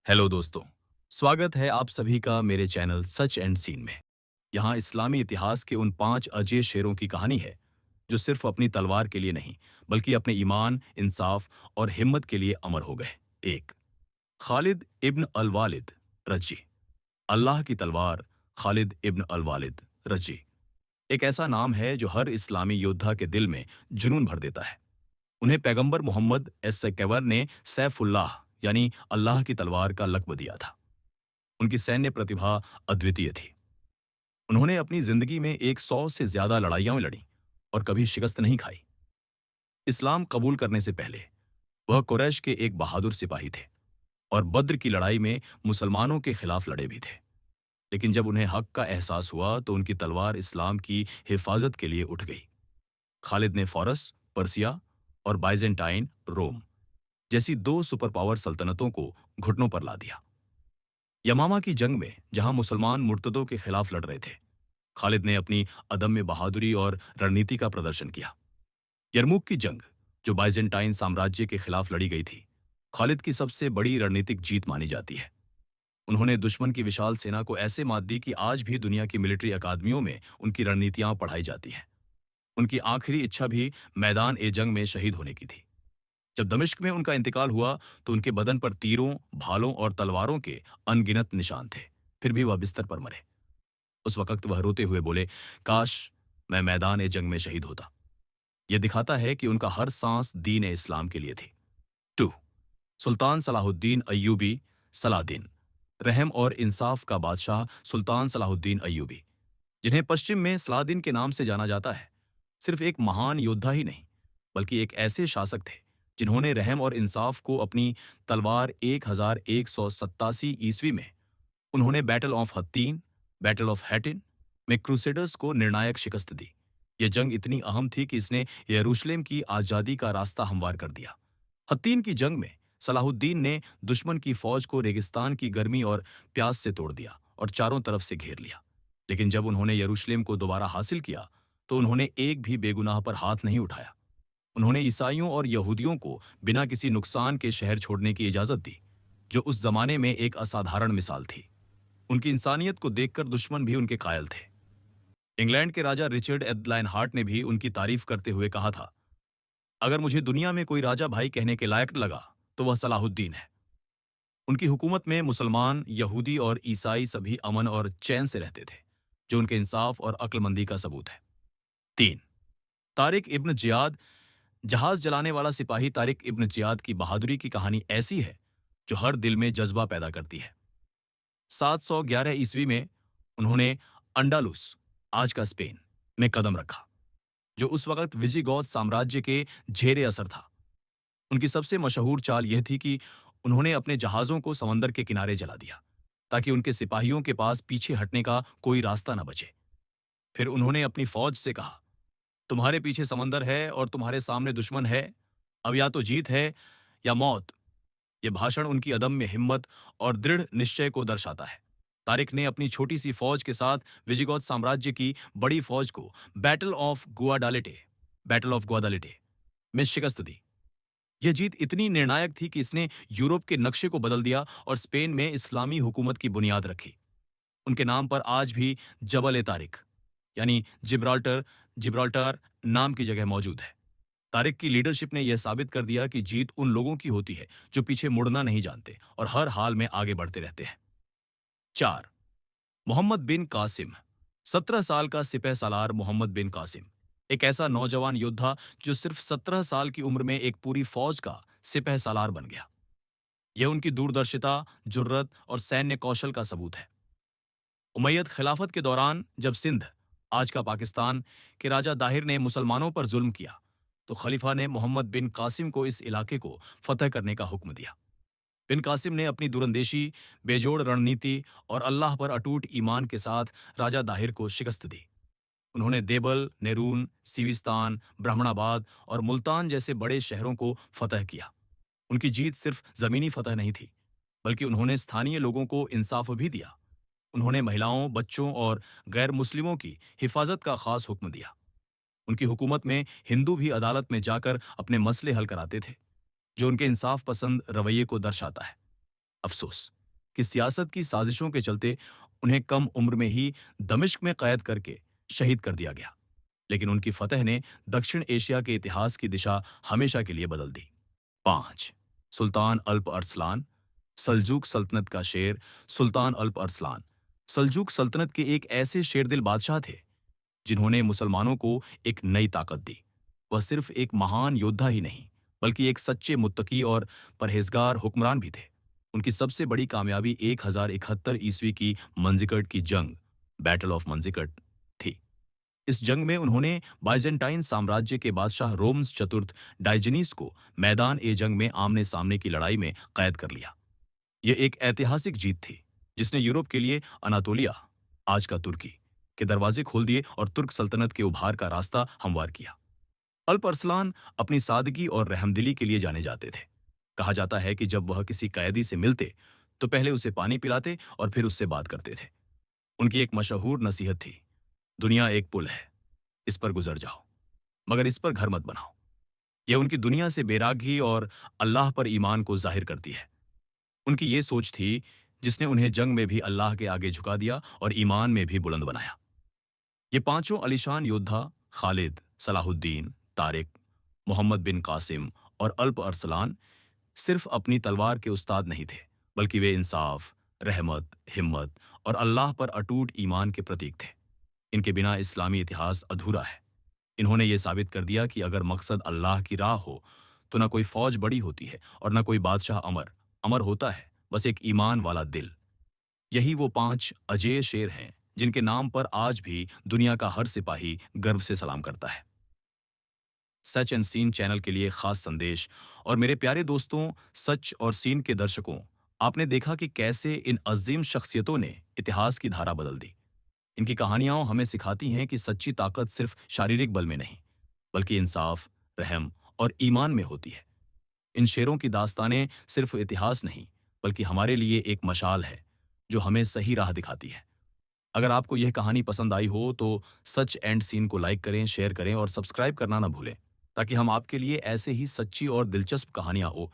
Hello दोस्तों, स्वागत है आप सभी का मेरे चैनल सच एंड सीन में। यहाँ इस्लामी इतिहास के उन 5 अजय शेरों की कहानी है जो सिर्फ अपनी तलवार के लिए नहीं बल्कि अपने ईमान, इंसाफ और हिम्मत के लिए अमर हो गए। 1. खालिद इब्न अल वालिद रजी। अल्लाह की तलवार खालिद इब्न अल वालिद रजी एक ऐसा नाम है जो हर इस्लामी योद्धा के दिल में जुनून भर देता है। उन्हें पैगंबर मोहम्मद एस ने सैफुल्लाह यानी अल्लाह की तलवार का लक़्ब दिया था। उनकी सैन्य प्रतिभा अद्वितीय थी। उन्होंने अपनी जिंदगी में 100 से ज्यादा लड़ाइयां लड़ी और कभी शिकस्त नहीं खाई। इस्लाम कबूल करने से पहले वह कुरैश के एक बहादुर सिपाही थे और बद्र की लड़ाई में मुसलमानों के खिलाफ लड़े भी थे। लेकिन जब उन्हें हक का एहसास हुआ तो उनकी तलवार इस्लाम की हिफाजत के लिए उठ गई। खालिद ने फारस, पर्सिया और बाइजेंटाइन रोम जैसी 2 सुपर पावर सल्तनतों को घुटनों पर ला दिया। यमामा की जंग में जहां मुसलमान मुर्तदों के खिलाफ लड़ रहे थे, खालिद ने अपनी अदम्य बहादुरी और रणनीति का प्रदर्शन किया। यरमुक की जंग, जो बाइजेंटाइन साम्राज्य के खिलाफ लड़ी गई थी, खालिद की सबसे बड़ी रणनीतिक जीत मानी जाती है। उन्होंने दुश्मन की विशाल सेना को ऐसे मात दी कि आज भी दुनिया की मिलिट्री अकादमियों में उनकी रणनीतियां पढ़ाई जाती हैं। उनकी आखिरी इच्छा भी मैदान ए जंग में शहीद होने की थी। जब दमिश्क में उनका इंतकाल हुआ तो उनके बदन पर तीरों, भालों और तलवारों के अनगिनत निशान थे। फिर भी वह बिस्तर पर मरे। उस वक्त वह रोते हुए बोले, काश मैं मैदान ए जंग में शहीद होता। यह दिखाता है कि उनका हर सांस दीन ए इस्लाम के लिए थी। 2. सुल्तान सलाहुद्दीन अय्यूबी सलादीन, रहम और इंसाफ का बादशाह सुल्तान सलाहुद्दीन अय्यूबी, जिन्हें पश्चिम में सलादीन के नाम से जाना जाता है, सिर्फ एक महान योद्धा ही नहीं बल्कि एक ऐसे शासक थे जिन्होंने रहम और इंसाफ को अपनी तलवार 1187 ईस्वी में उन्होंने बैटल ऑफ हत्तीन, बैटल ऑफ हैटिन में क्रूसेडर्स को निर्णायक शिकस्त दी। यह जंग इतनी अहम थी कि इसने यरूशलेम की आज़ादी का रास्ता हमवार कर दिया। हत्तीन की जंग में सलाहुद्दीन ने दुश्मन की फौज को रेगिस्तान की गर्मी और प्यास से तोड़ दिया और चारों तरफ से घेर लिया। लेकिन जब उन्होंने यरूशलेम को दोबारा हासिल किया तो उन्होंने एक भी बेगुनाह पर हाथ नहीं उठाया। उन्होंने ईसाइयों और यहूदियों को बिना किसी नुकसान के शहर छोड़ने की इजाजत दी, जो उस जमाने में एक असाधारण मिसाल थी। उनकी इंसानियत को देखकर दुश्मन भी उनके कायल थे। इंग्लैंड के राजा रिचर्ड एडलाइन हार्ट ने भी उनकी तारीफ करते हुए कहा था, अगर मुझे दुनिया में कोई राजा भाई कहने के लायक लगा तो वह सलाहुद्दीन है। उनकी हुकूमत में मुसलमान, यहूदी और ईसाई सभी अमन और चैन से रहते थे, जो उनके इंसाफ और अक्लमंदी का सबूत है। 3. तारिक इब्न जियाद। जहाज जलाने वाला सिपाही तारिक इब्न जियाद की बहादुरी की कहानी ऐसी है जो हर दिल में जज्बा पैदा करती है। 711 ईस्वी में उन्होंने अंडालुस, आज का स्पेन, में कदम रखा, जो उस वक्त विजिगोथ साम्राज्य के झेरे असर था। उनकी सबसे मशहूर चाल यह थी कि उन्होंने अपने जहाजों को समंदर के किनारे जला दिया ताकि उनके सिपाहियों के पास पीछे हटने का कोई रास्ता न बचे। फिर उन्होंने अपनी फौज से कहा, तुम्हारे पीछे समंदर है और तुम्हारे सामने दुश्मन है, अब या तो जीत है या मौत। यह भाषण उनकी अदम्य हिम्मत और दृढ़ निश्चय को दर्शाता है। तारिक ने अपनी छोटी सी फौज के साथ विजिगोथ साम्राज्य की बड़ी फौज को बैटल ऑफ ग्वादालिटे में शिकस्त दी। यह जीत इतनी निर्णायक थी कि इसने यूरोप के नक्शे को बदल दिया और स्पेन में इस्लामी हुकूमत की बुनियाद रखी। उनके नाम पर आज भी जबल ए तारिक यानी जिब्राल्टर जिब्राल्टर नाम की जगह मौजूद है। तारिक की लीडरशिप ने यह साबित कर दिया कि जीत उन लोगों की होती है जो पीछे मुड़ना नहीं जानते और हर हाल में आगे बढ़ते रहते हैं। 4. मोहम्मद बिन कासिम। 17 साल का सिपह सालार मोहम्मद बिन कासिम एक ऐसा नौजवान योद्धा जो सिर्फ 17 साल की उम्र में एक पूरी फौज का सिपह सालार बन गया। यह उनकी दूरदर्शिता, जुर्रत और सैन्य कौशल का सबूत है। उमैयद खिलाफत के दौरान जब सिंध, आज का पाकिस्तान, के राजा दाहिर ने मुसलमानों पर जुल्म किया तो खलीफा ने मोहम्मद बिन कासिम को इस इलाके को फतह करने का हुक्म दिया। बिन कासिम ने अपनी दूरंदेशी, बेजोड़ रणनीति और अल्लाह पर अटूट ईमान के साथ राजा दाहिर को शिकस्त दी। उन्होंने देबल, नेरून, सीविस्तान, ब्राह्मणाबाद और मुल्तान जैसे बड़े शहरों को फतह किया। उनकी जीत सिर्फ जमीनी फतह नहीं थी बल्कि उन्होंने स्थानीय लोगों को इंसाफ भी दिया। उन्होंने महिलाओं, बच्चों और गैर मुस्लिमों की हिफाजत का खास हुक्म दिया। उनकी हुकूमत में हिंदू भी अदालत में जाकर अपने मसले हल कराते थे, जो उनके इंसाफ पसंद रवैये को दर्शाता है। अफसोस कि सियासत की साजिशों के चलते उन्हें कम उम्र में ही दमिश्क में कैद करके शहीद कर दिया गया। लेकिन उनकी फतह ने दक्षिण एशिया के इतिहास की दिशा हमेशा के लिए बदल दी। 5 सुल्तान अल्प अरसलान, सल्जूक सल्तनत का शेर सुल्तान अल्प अरसलान सल्जूक सल्तनत के एक ऐसे शेरदिल बादशाह थे जिन्होंने मुसलमानों को एक नई ताकत दी। वह सिर्फ एक महान योद्धा ही नहीं, बल्कि एक सच्चे मुत्तकी और परहेजगार हुक्मरान भी थे। उनकी सबसे बड़ी कामयाबी 1071 ईस्वी की मंजिकट की जंग, बैटल ऑफ मंजिकट थी। इस जंग में उन्होंने बाइजेंटाइन साम्राज्य के बादशाह रोम्स चतुर्थ डाइजनीस को मैदान ए जंग में आमने सामने की लड़ाई में कैद कर लिया। यह एक ऐतिहासिक जीत थी जिसने यूरोप के लिए अनातोलिया, आज का तुर्की, के दरवाजे खोल दिए और तुर्क सल्तनत के उभार का रास्ता हमवार किया। अल्प अरसलान अपनी सादगी और रहमदिली के लिए जाने जाते थे। कहा जाता है कि जब वह किसी कैदी से मिलते तो पहले उसे पानी पिलाते और फिर उससे बात करते थे। उनकी एक मशहूर नसीहत थी, दुनिया एक पुल है, इस पर गुजर जाओ, मगर इस पर घर मत बनाओ। यह उनकी दुनिया से बेरागी और अल्लाह पर ईमान को जाहिर करती है। उनकी ये सोच थी जिसने उन्हें जंग में भी अल्लाह के आगे झुका दिया और ईमान में भी बुलंद बनाया। ये पांचों अलीशान योद्धा खालिद, सलाहुद्दीन, तारिक, मोहम्मद बिन कासिम और अल्प अरसलान सिर्फ अपनी तलवार के उस्ताद नहीं थे, बल्कि वे इंसाफ, रहमत, हिम्मत और अल्लाह पर अटूट ईमान के प्रतीक थे। इनके बिना इस्लामी इतिहास अधूरा है। इन्होंने ये साबित कर दिया कि अगर मकसद अल्लाह की राह हो तो ना कोई फौज बड़ी होती है और ना कोई बादशाह अमर अमर होता है, बस एक ईमान वाला दिल। यही वो 5 अजेय शेर हैं जिनके नाम पर आज भी दुनिया का हर सिपाही गर्व से सलाम करता है। सच एंड सीन चैनल के लिए खास संदेश। और मेरे प्यारे दोस्तों, सच और सीन के दर्शकों, आपने देखा कि कैसे इन अजीम शख्सियतों ने इतिहास की धारा बदल दी। इनकी कहानियां हमें सिखाती हैं कि सच्ची ताकत सिर्फ शारीरिक बल में नहीं, बल्कि इंसाफ, रहम और ईमान में होती है। इन शेरों की दास्तानें सिर्फ इतिहास नहीं, बल्कि हमारे लिए एक मशाल है जो हमें सही राह दिखाती है। अगर आपको यह कहानी पसंद आई हो तो सच एंड सीन को लाइक करें, शेयर करें और सब्सक्राइब करना ना भूलें, ताकि हम आपके लिए ऐसे ही सच्ची और दिलचस्प कहानियां हो